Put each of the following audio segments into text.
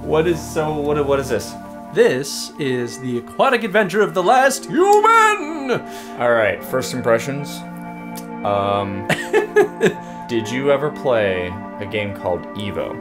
What is this? This is the aquatic adventure of the last human! Alright, first impressions. Did you ever play a game called Evo?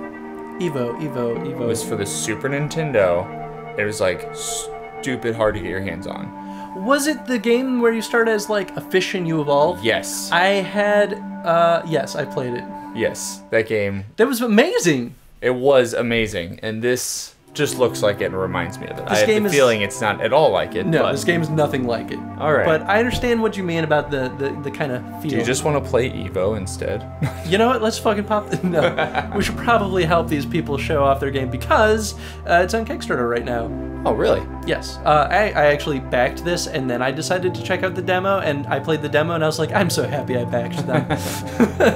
Evo. It was for the Super Nintendo. It was like stupid hard to get your hands on. Was it the game where you start as like a fish and you evolve? Yes. Yes, I played it. Yes, that game. That was amazing. It was amazing, and this just looks like it and reminds me of it. This I have game the is- feeling it's not at all like it. No, but this game is nothing like it. All right. But I understand what you mean about the kind of feel. Do you just want to play Evo instead? You know what? Let's fucking pop. No, we should probably help these people show off their game because it's on Kickstarter right now. Oh, really? Yes. I actually backed this and then I decided to check out the demo and I played the demo and I was like, I'm so happy I backed them.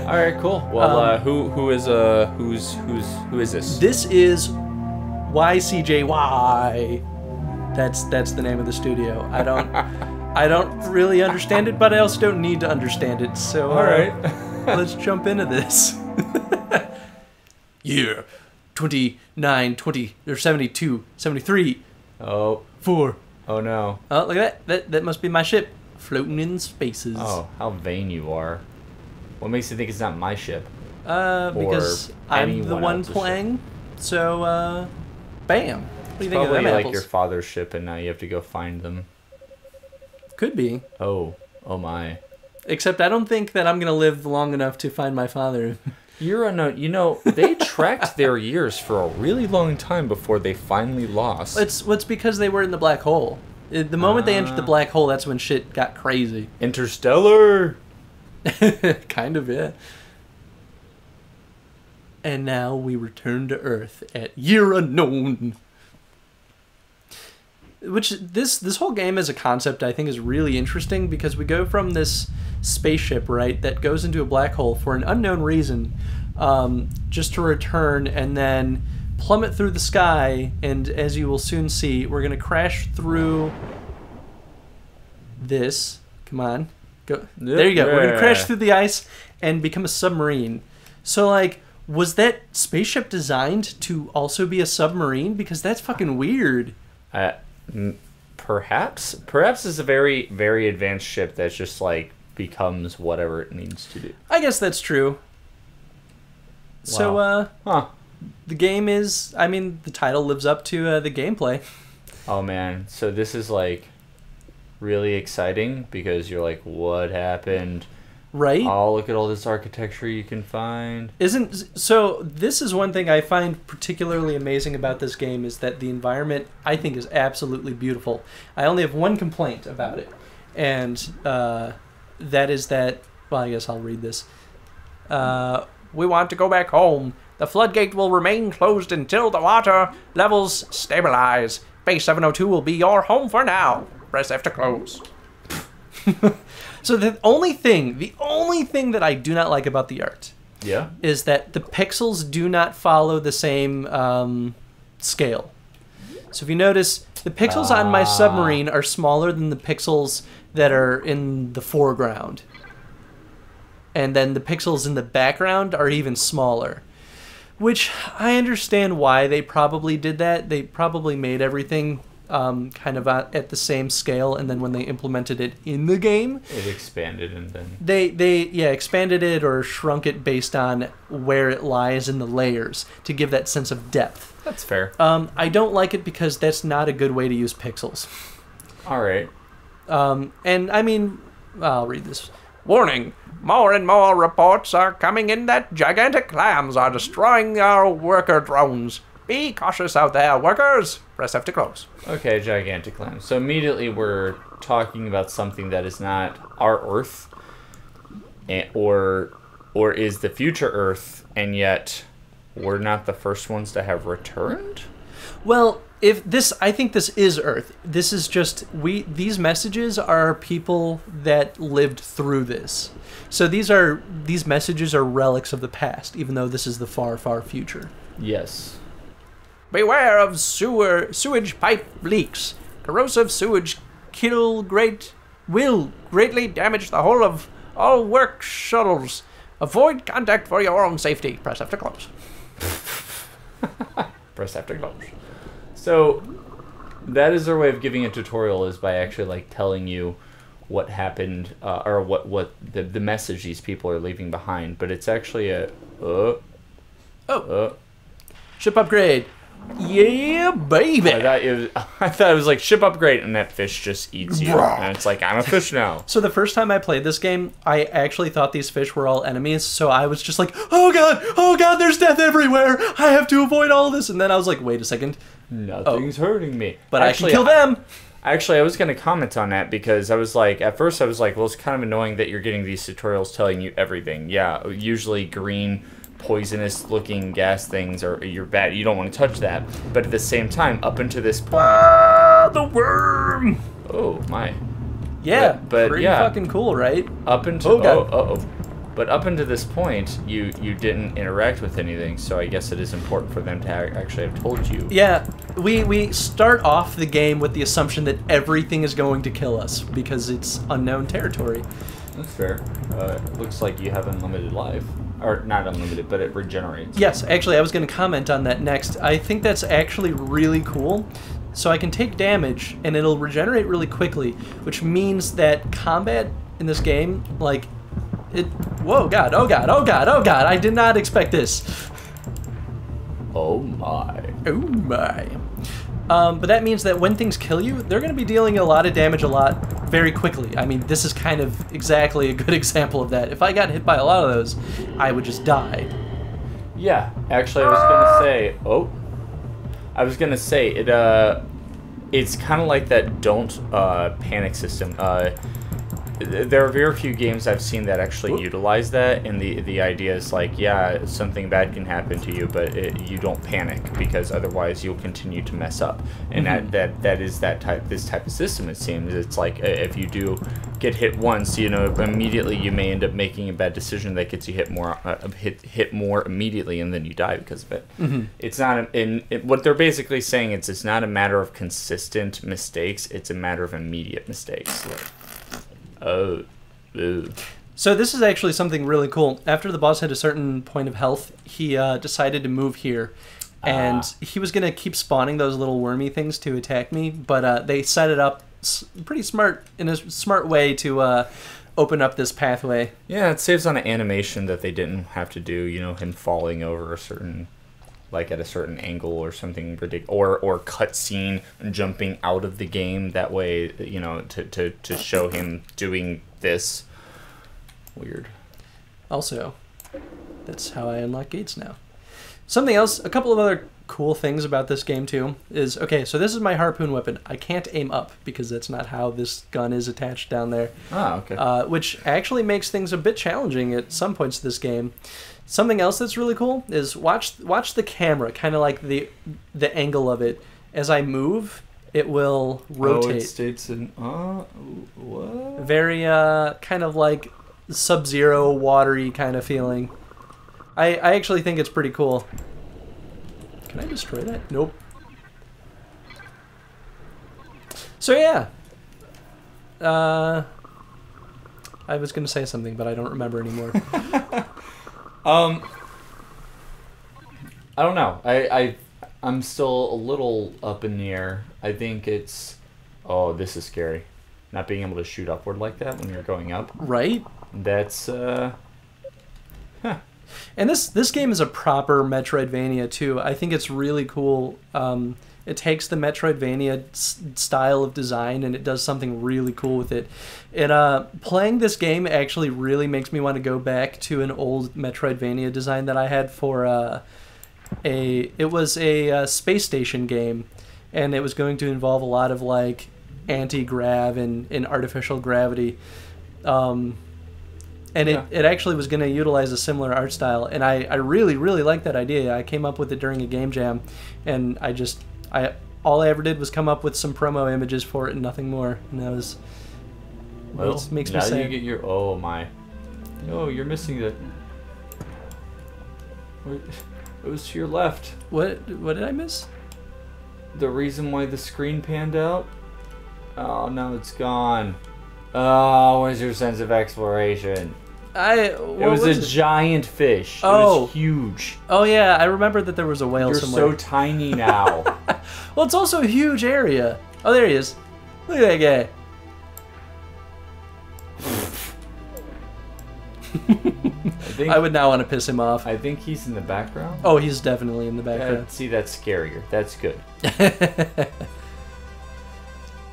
All right, cool. Well, who is this? This is YCJY. That's the name of the studio. I don't really understand it, but I also don't need to understand it. So all right. Let's jump into this. Year 29, 20 or 72, 73. Oh. 4. Oh no. Oh, look at that. That must be my ship floating in spaces. Oh, how vain you are. What makes you think it's not my ship? Because I'm the one playing. So, bam. What do you think of them Probably like apples? your father's ship, and now you have to go find them. Could be. Oh my. Except I don't think that I'm gonna live long enough to find my father. You know, they tracked their years for a really long time before they finally lost. It's because they were in the black hole. The moment they entered the black hole, that's when shit got crazy. Interstellar. Kind of, yeah. And now we return to Earth at year unknown. Which this whole game as a concept I think is really interesting because we go from this spaceship, right, that goes into a black hole for an unknown reason, just to return and then plummet through the sky, and as you will soon see, we're gonna crash through this. Come on, go. There you go. We're gonna crash through the ice and become a submarine. So like, was that spaceship designed to also be a submarine? Because that's fucking weird. Perhaps it's a very, very advanced ship that's just like becomes whatever it needs to do. I guess that's true. Wow. So, the game is, I mean, the title lives up to the gameplay. Oh man, so this is like really exciting because you're like, what happened? Right? Oh, look at all this architecture you can find. So this is one thing I find particularly amazing about this game is that the environment, I think, is absolutely beautiful. I only have one complaint about it, and that is that, well, I guess I'll read this. We want to go back home. The floodgate will remain closed until the water levels stabilize. Base 702 will be your home for now. Press F to close. So the only thing that I do not like about the art, is that the pixels do not follow the same scale. So if you notice, the pixels on my submarine are smaller than the pixels that are in the foreground. And then the pixels in the background are even smaller. Which, I understand why they probably did that. They probably made everything kind of at the same scale, and then when they implemented it in the game, it expanded, and then they expanded it or shrunk it based on where it lies in the layers to give that sense of depth. That's fair. I don't like it because that's not a good way to use pixels. All right. And I mean, I'll read this. Warning. More and more reports are coming in that gigantic clams are destroying our worker drones. Be cautious out there, workers. Press F to close. Okay, gigantic clams. So immediately we're talking about something that is not our Earth, or is the future Earth, and yet we're not the first ones to have returned? Well, I think this is Earth. This is just these messages are people that lived through this. So these messages are relics of the past, even though this is the far, far future. Yes. Beware of sewage pipe leaks. Corrosive sewage will greatly damage the hull of all work shuttles. Avoid contact for your own safety. Press F to close. Press after go. So that is their way of giving a tutorial, is by actually like telling you what happened, or what the message these people are leaving behind. But it's actually a ship upgrade. Yeah, baby. I thought it was like ship upgrade, and that fish just eats you, and it's like, I'm a fish now. So the first time I played this game, I actually thought these fish were all enemies. So I was just like, oh god, there's death everywhere. I have to avoid all this. And then I was like, wait a second, nothing's hurting me. But actually, I can kill them. Actually, I was going to comment on that, because I was like, at first I was like, well, it's kind of annoying that you're getting these tutorials telling you everything. Yeah, usually green, poisonous looking gas things are you're bad. You don't want to touch that. But at the same time, up until this point, the worm. Oh my. Yeah, but pretty yeah, fucking cool, right? Up until but up until this point, you didn't interact with anything. So I guess it is important for them to actually have told you. Yeah, we start off the game with the assumption that everything is going to kill us because it's unknown territory. That's fair. It looks like you have unlimited life. Or not unlimited, but it regenerates. Yes, actually, I was going to comment on that next. I think that's actually really cool. So I can take damage, and it'll regenerate really quickly, which means that combat in this game, like, it... Whoa, God, oh God, oh God, oh God, I did not expect this. Oh my. Oh my. But that means that when things kill you, they're going to be dealing a lot of damage a lot very quickly. I mean, this is kind of exactly a good example of that. If I got hit by a lot of those, I would just die. Yeah, actually, I was gonna say it's kind of like that don't panic system. There are very few games I've seen that actually utilize that, and the idea is like, yeah, something bad can happen to you, but you don't panic, because otherwise you'll continue to mess up. And that is this type of system. It seems it's like, if you do get hit once, you know, immediately you may end up making a bad decision that gets you hit more immediately, and then you die because of it. It's not what they're basically saying is it's not a matter of consistent mistakes, it's a matter of immediate mistakes. Oh. Ew. So this is actually something really cool. After the boss had a certain point of health, he decided to move here. And he was going to keep spawning those little wormy things to attack me, but they set it up pretty smart, in a smart way to open up this pathway. Yeah, it saves on an animation that they didn't have to do, you know, him falling over a certain... like at a certain angle or something ridiculous, or cutscene and jumping out of the game. That way, you know, to show him doing this. Weird. Also, that's how I unlock gates now. Something else, a couple of other cool things about this game too is, okay, so this is my harpoon weapon. I can't aim up because that's not how this gun is attached down there. Oh, okay. Which actually makes things a bit challenging at some points of this game. Something else that's really cool is watch the camera, kind of like the angle of it. As I move, it will rotate. Oh, it states in what? Very kind of like Sub-Zero, watery kind of feeling. I actually think it's pretty cool. Can I destroy that? Nope. So yeah. I was gonna say something, but I don't remember anymore. I don't know. I'm still a little up in the air. I think it's... Oh, this is scary. Not being able to shoot upward like that when you're going up. Right? That's, Huh. And this game is a proper Metroidvania, too. I think it's really cool. It takes the Metroidvania style of design and it does something really cool with it. Playing this game actually really makes me want to go back to an old Metroidvania design that I had for it was a space station game, and it was going to involve a lot of like anti-grav and artificial gravity. And it actually was going to utilize a similar art style, and I really, really liked that idea. I came up with it during a game jam, and all I ever did was come up with some promo images for it and nothing more. And that was... Well, it makes me now sad. You get your... Oh, my. No, you're missing the... It was to your left. What did I miss? The reason why the screen panned out? Oh, now it's gone. Oh, where's your sense of exploration? It was a giant fish. Oh. It was huge. Oh yeah, I remember that there was a whale somewhere. You're so tiny now. Well, it's also a huge area. Oh, there he is. Look at that guy. I would not want to piss him off. I think he's in the background. Oh, he's definitely in the background. See, that's scarier. That's good.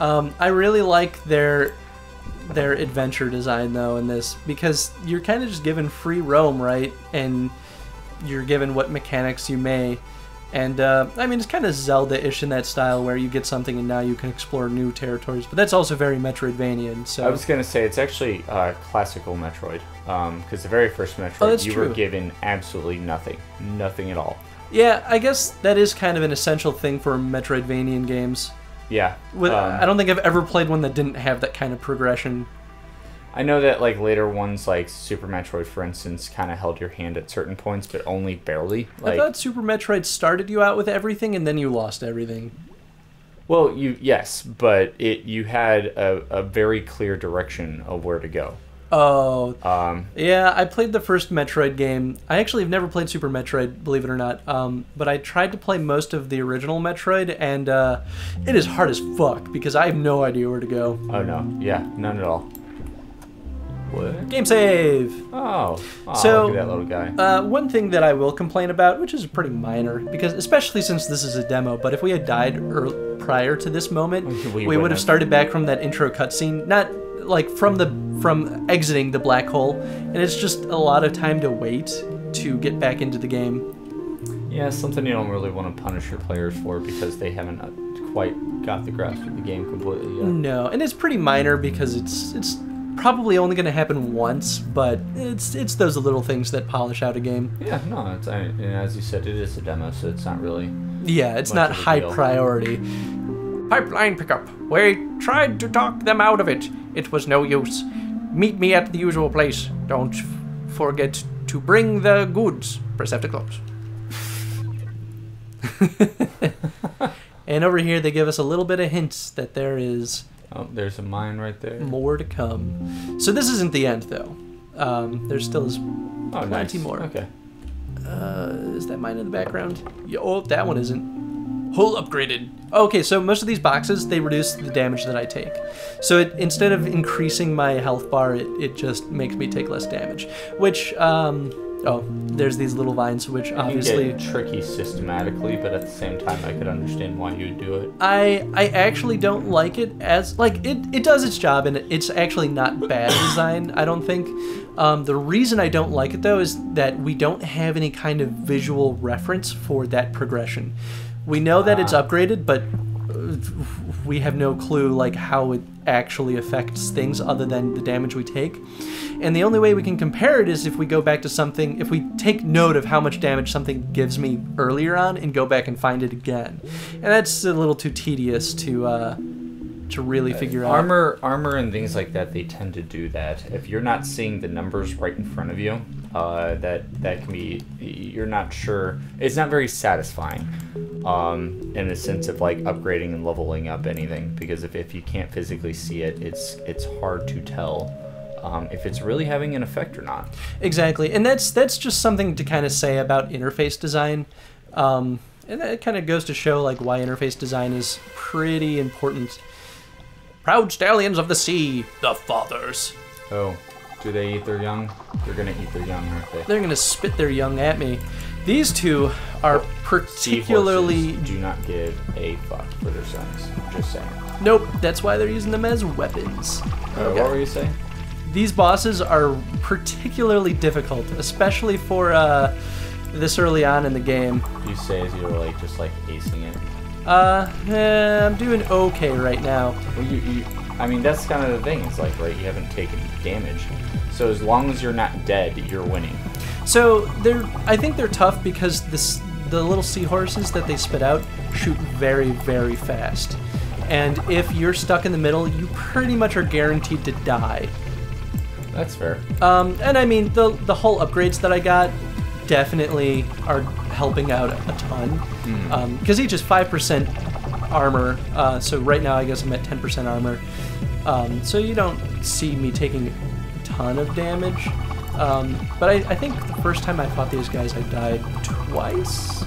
I really like their adventure design though in this, because you're kind of just given free roam, right? And you're given what mechanics you may. And I mean, it's kind of Zelda-ish in that style where you get something and now you can explore new territories. But that's also very Metroidvanian. So I was gonna say it's actually classical Metroid, because the very first Metroid you were given absolutely nothing at all. Yeah, I guess that is kind of an essential thing for Metroidvanian games. Yeah. I don't think I've ever played one that didn't have that kind of progression. I know that like later ones, like Super Metroid, for instance, kind of held your hand at certain points, but only barely. I thought Super Metroid started you out with everything, and then you lost everything. Well, yes, but you had a very clear direction of where to go. Oh, yeah, I played the first Metroid game. I actually have never played Super Metroid, believe it or not, but I tried to play most of the original Metroid, and it is hard as fuck, because I have no idea where to go. Oh, no. Yeah, none at all. What? Game save! Oh, so, look at that little guy. One thing that I will complain about, which is pretty minor, because especially since this is a demo, but if we had died prior to this moment, we would have started back from that intro cutscene, not like from exiting the black hole, and it's just a lot of time to wait to get back into the game. Yeah, something you don't really want to punish your players for because they haven't quite got the grasp of the game completely yet. No, and it's pretty minor because it's probably only going to happen once, but it's those little things that polish out a game. Yeah, no, and as you said, it is a demo, so it's not really. Yeah, it's not high priority. Pipeline pickup. We tried to talk them out of it. It was no use. Meet me at the usual place. Don't forget to bring the goods. Receptacles. And over here they give us a little bit of hints that there is... Oh, there's a mine right there. More to come. So this isn't the end, though. There still is plenty more. Okay. Is that mine in the background? Oh, that one isn't. Hull upgraded. Okay, so most of these boxes, they reduce the damage that I take. So instead of increasing my health bar, it just makes me take less damage. Which, oh, there's these little vines, which obviously... Get tricky systematically, but at the same time, I could understand why you would do it. I actually don't like it as... Like, it does its job, and it's actually not bad design, I don't think. The reason I don't like it, though, is that we don't have any kind of visual reference for that progression. We know that it's upgraded, but we have no clue like how it actually affects things other than the damage we take. And the only way we can compare it is if we go back to something, if we take note of how much damage something gives me earlier on and go back and find it again. And that's a little too tedious to really figure out. Armor and things like that, they tend to do that. If you're not seeing the numbers right in front of you, that can be, you're not sure. It's not very satisfying in the sense of like upgrading and leveling up anything, because if you can't physically see it, it's hard to tell if it's really having an effect or not. Exactly, and that's just something to kind of say about interface design. And that kind of goes to show like why interface design is pretty important. Proud stallions of the sea, the fathers. Oh, do they eat their young? They're gonna eat their young, aren't they? They're gonna spit their young at me. These two are particularly... do not give a fuck for their sons. Just saying. Nope, that's why they're using them as weapons. Okay. What were you saying? These bosses are particularly difficult, especially for this early on in the game. You say as you're like just like acing it. I'm doing okay right now. Well, I mean, that's kind of the thing. It's like, right, you haven't taken damage. So as long as you're not dead, you're winning. So I think they're tough because the little seahorses that they spit out shoot very, very fast. And if you're stuck in the middle, you pretty much are guaranteed to die. That's fair. And I mean, the hull upgrades that I got definitely are helping out a ton. Because each is 5% armor. So right now I guess I'm at 10% armor. So you don't see me taking a ton of damage. But I think the first time I fought these guys, I died twice.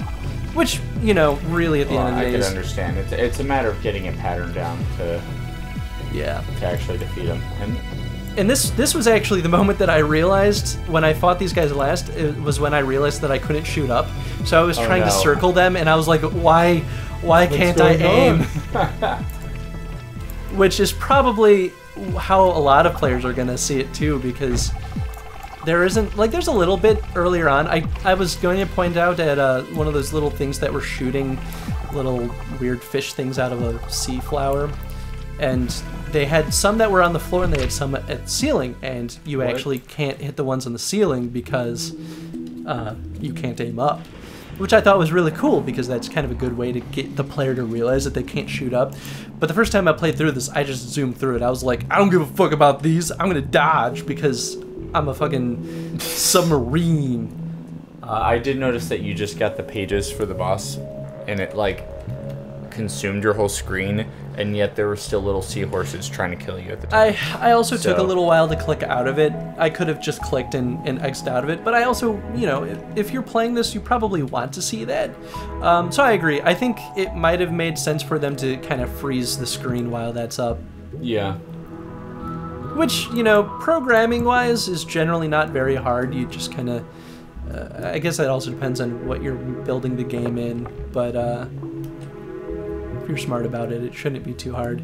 Which, you know, really at the end of the day, I can understand. It's a matter of getting a pattern down to actually defeat them. And this was actually the moment that I realized when I fought these guys last. It was when I realized that I couldn't shoot up. So I was trying to circle them, and I was like, why can't I aim? Which is probably how a lot of players are gonna see it too, because there isn't, like, there's a little bit earlier on. I was going to point out at one of those little things that were shooting little weird fish things out of a sea flower, and they had some that were on the floor and they had some at the ceiling, and you actually can't hit the ones on the ceiling because you can't aim up, which I thought was really cool because that's kind of a good way to get the player to realize that they can't shoot up. But the first time I played through this, I just zoomed through it. I was like, I don't give a fuck about these. I'm gonna dodge because I'm a fucking submarine. I did notice that you just got the pages for the boss, and it like consumed your whole screen, and yet there were still little seahorses trying to kill you at the time. I also took a little while to click out of it. I could have just clicked and X'd out of it, but I also, you know, if you're playing this, you probably want to see that. So I agree. I think it might have made sense for them to kind of freeze the screen while that's up. Yeah. Which, you know, programming-wise is generally not very hard. You just kind of... I guess that also depends on what you're building the game in, but if you're smart about it, it shouldn't be too hard.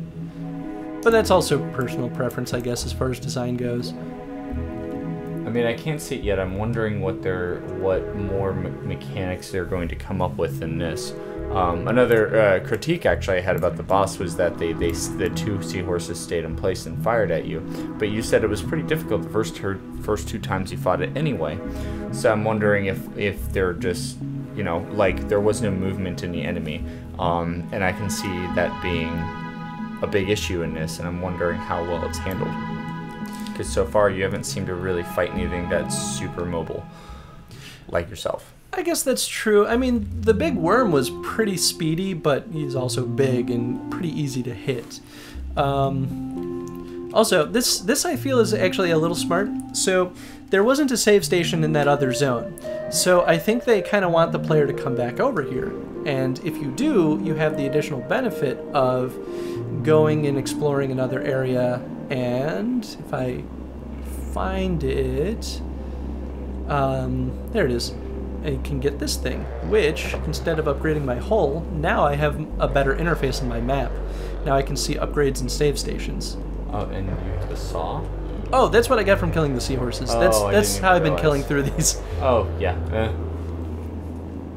But that's also personal preference, I guess, as far as design goes. I mean, I can't see it yet. I'm wondering what more mechanics they're going to come up with in this. Another critique actually I had about the boss was that the two seahorses stayed in place and fired at you, but you said it was pretty difficult the first two times you fought it anyway. So I'm wondering if they're just, you know, like there was no movement in the enemy, and I can see that being a big issue in this, and I'm wondering how well it's handled. Because so far you haven't seemed to really fight anything that's super mobile, like yourself. I guess that's true. I mean, the big worm was pretty speedy, but he's also big and pretty easy to hit. Also, this I feel is actually a little smart. So there wasn't a save station in that other zone. So I think they kind of want the player to come back over here. And if you do, you have the additional benefit of going and exploring another area. And if I find it, there it is. I can get this thing, which, instead of upgrading my hull, now I have a better interface in my map. Now I can see upgrades and save stations. Oh, and you have the saw? Oh, that's what I got from killing the seahorses. Oh, that's how I've been killing through these. Oh, yeah.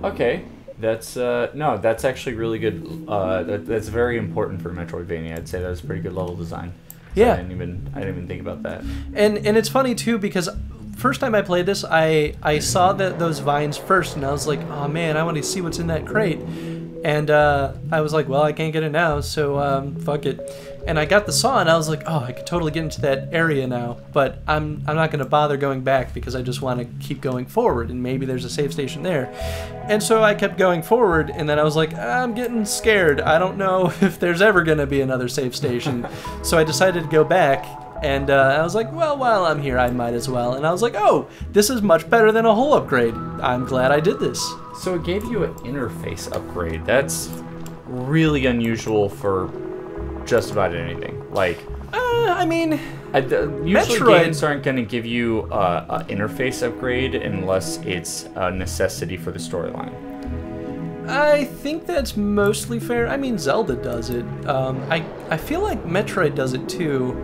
Okay. That's, no, that's actually really good. That's very important for Metroidvania. I'd say that was pretty good level design. So Yeah. I didn't even think about that. And it's funny, too, because first time I played this, I saw those vines first, and I was like, oh man, I want to see what's in that crate. And I was like, well, I can't get it now, so fuck it. And I got the saw, and I was like, oh, I could totally get into that area now, but I'm not going to bother going back because I just want to keep going forward, and maybe there's a save station there. And so I kept going forward, and then I was like, I'm getting scared. I don't know if there's ever going to be another save station. So I decided to go back. And I was like, well, while I'm here, I might as well. And I was like, oh, this is much better than a hull upgrade. I'm glad I did this. So it gave you an interface upgrade. That's really unusual for just about anything. Like, I mean, usually Metroid... games aren't going to give you an interface upgrade unless it's a necessity for the storyline. I think that's mostly fair. I mean, Zelda does it. I feel like Metroid does it too.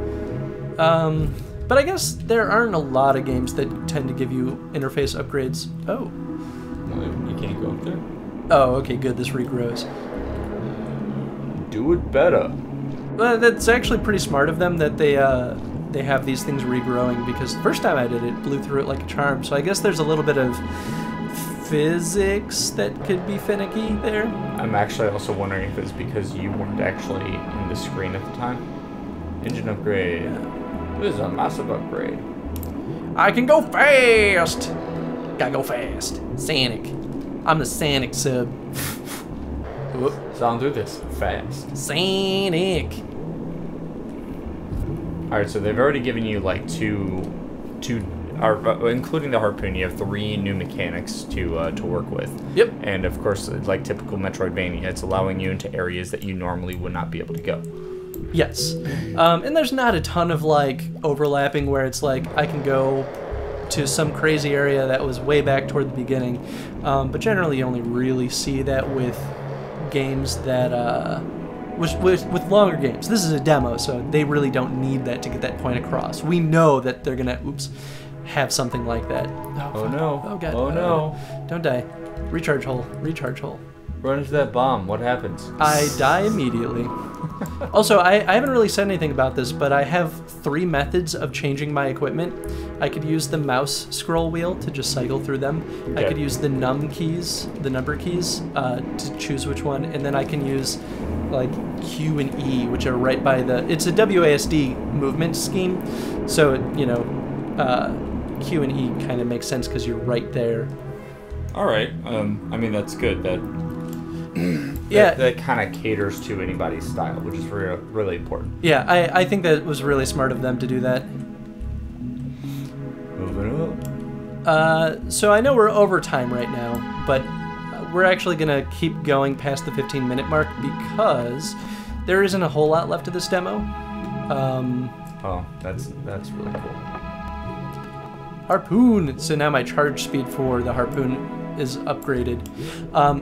But I guess there aren't a lot of games that tend to give you interface upgrades. Oh. Well, you can't go up there. Oh, okay, good. This regrows. Do it better. Well, that's actually pretty smart of them that they have these things regrowing, because the first time I did it, blew through it like a charm. So I guess there's a little bit of physics that could be finicky there. I'm actually also wondering if it's because you weren't actually in the screen at the time. Engine upgrade. Yeah. This is a massive upgrade. I can go fast! Gotta go fast. Sonic. I'm the Sonic sub. So I'll do this fast. Sonic. Alright, so they've already given you like two including the harpoon, you have 3 new mechanics to work with. Yep. And of course, like typical Metroidvania, it's allowing you into areas that you normally would not be able to go. Yes. And there's not a ton of like overlapping where it's like I can go to some crazy area that was way back toward the beginning. But generally you only really see that with games that with longer games. This is a demo, so they really don't need that to get that point across. We know that they're gonna have something like that. Oh no. Oh god. Oh no. Don't die. Recharge hole. Recharge hole. Run into that bomb. What happens? I die immediately. Also, I haven't really said anything about this, but I have 3 methods of changing my equipment. I could use the mouse scroll wheel to just cycle through them. Okay. I could use the number keys, to choose which one, and then I can use like Q and E, which are right by it's a WASD movement scheme, so you know, Q and E kind of makes sense because you're right there. All right. I mean, that's good. Yeah, that kind of caters to anybody's style, which is really important. Yeah, I think that was really smart of them to do that. Moving up. So I know we're over time right now, but we're actually going to keep going past the 15-minute mark because there isn't a whole lot left of this demo. Oh, that's really cool. Harpoon! So now my charge speed for the harpoon is upgraded.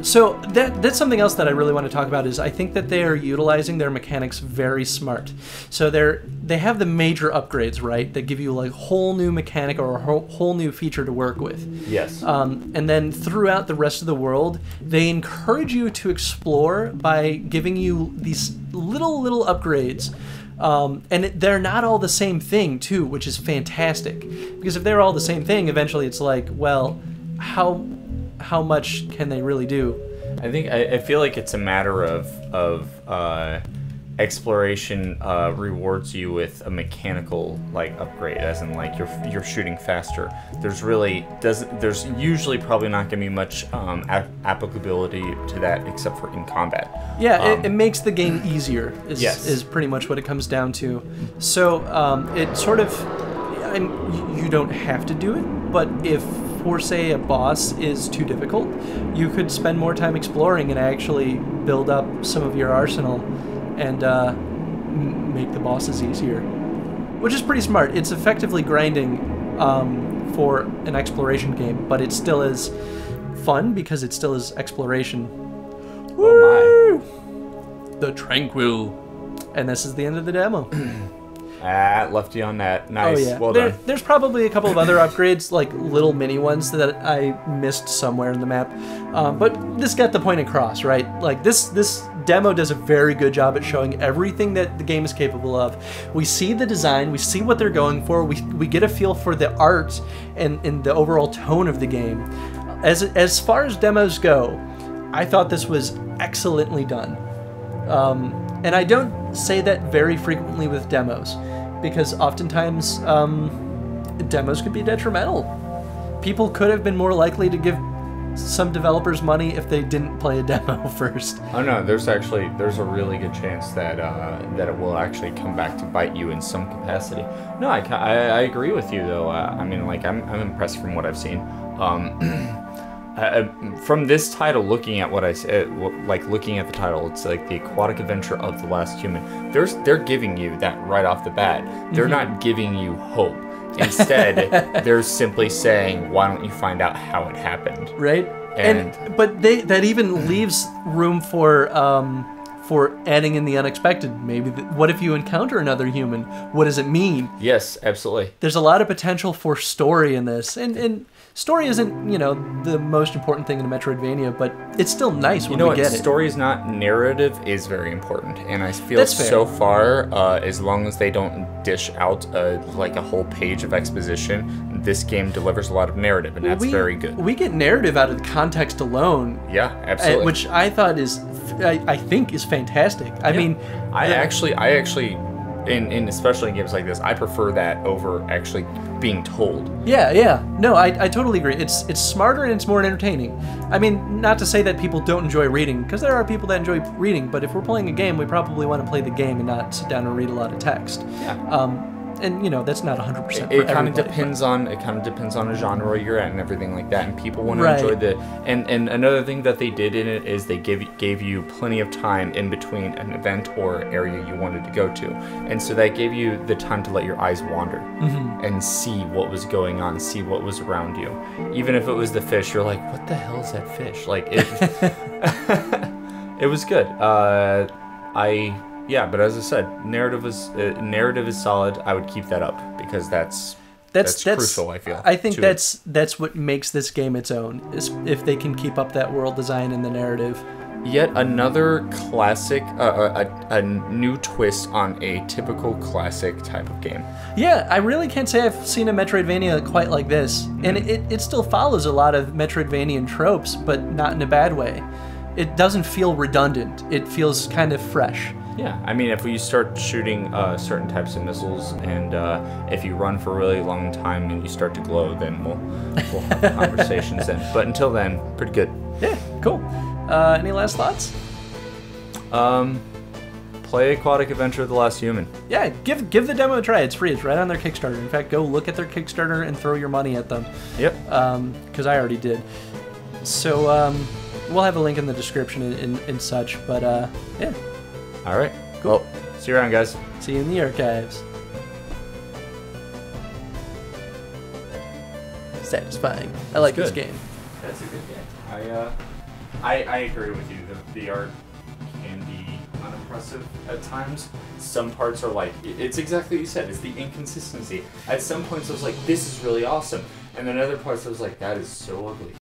So that's something else that I really want to talk about is I think that they are utilizing their mechanics very smart. So they have the major upgrades, right, that give you like whole new mechanic or a whole new feature to work with. Yes. And then throughout the rest of the world, they encourage you to explore by giving you these little upgrades. And they're not all the same thing too, which is fantastic. Because if they're all the same thing, eventually it's like, well, how much can they really do? I feel like it's a matter of exploration rewards you with a mechanical like upgrade, as in like you're shooting faster. There's usually probably not going to be much applicability to that except for in combat. Yeah, it makes the game easier. Yes. Is pretty much what it comes down to. So it sort of, and you don't have to do it, but if for say a boss is too difficult, you could spend more time exploring and actually build up some of your arsenal and make the bosses easier, which is pretty smart. It's effectively grinding for an exploration game, but it still is fun because it still is exploration. Oh my. The Tranquil. And this is the end of the demo. Left you on that. Nice. Oh, yeah. Well done. There's probably a couple of other upgrades, like little mini ones that I missed somewhere in the map. But this got the point across, right? Like this demo does a very good job at showing everything that the game is capable of. We see the design, we see what they're going for, we get a feel for the art and the overall tone of the game. As far as demos go, I thought this was excellently done. And I don't say that very frequently with demos, because oftentimes demos could be detrimental. People could have been more likely to give some developers money if they didn't play a demo first. Oh no, there's a really good chance that that it will actually come back to bite you in some capacity. No, I agree with you though. I mean, like I'm impressed from what I've seen. From this title, looking at what I said, like looking at the title, it's like the aquatic adventure of the last human. They're giving you that right off the bat. They're not giving you hope. Instead, they're simply saying, "Why don't you find out how it happened?" Right. But that even leaves room for adding in the unexpected. Maybe what if you encounter another human? What does it mean? Yes, absolutely. There's a lot of potential for story in this, and story isn't, the most important thing in a Metroidvania, but it's still nice when we get it. Story is not, narrative is very important, and I feel That's fair. So far, as long as they don't dish out like a whole page of exposition, this game delivers a lot of narrative, and that's very good. We get narrative out of the context alone. Yeah, absolutely. Which I thought I think is fantastic. I mean, I actually, in especially in games like this, I prefer that over actually being told. Yeah. No, I totally agree. It's smarter and it's more entertaining. I mean, not to say that people don't enjoy reading, because there are people that enjoy reading, but if we're playing a game, we probably want to play the game and not sit down and read a lot of text. Yeah. and you know that's not 100%. It kind of depends on a genre you're at and everything like that, and people want to enjoy the. And another thing that they did in it is they gave you plenty of time in between an event or area you wanted to go to, and so that gave you the time to let your eyes wander and see what was going on, see what was around you. Even if it was the fish, you're like, what the hell is that fish? Like it. It was good. Yeah, but as I said, narrative is solid. I would keep that up because that's crucial. I feel. I think that's what makes this game its own. Is if they can keep up that world design and the narrative. Yet another classic, a new twist on a typical classic type of game. Yeah, I really can't say I've seen a Metroidvania quite like this, and it still follows a lot of Metroidvanian tropes, but not in a bad way. It doesn't feel redundant. It feels kind of fresh. Yeah, I mean, if we start shooting certain types of missiles, and if you run for a really long time and you start to glow, then we'll have conversations then. But until then, pretty good. Yeah, cool. Any last thoughts? Play Aquatic Adventure of the Last Human. Yeah, give the demo a try. It's free. It's right on their Kickstarter. In fact, go look at their Kickstarter and throw your money at them. Yep. Because I already did. So we'll have a link in the description and such. But yeah. All right. Cool. Well, see you around, guys. See you in the archives. Satisfying. I like this game. That's a good game. I agree with you. The art can be unimpressive at times. Some parts are like, it's exactly what you said. It's the inconsistency. At some points I was like, this is really awesome. And then other parts I was like, that is so ugly.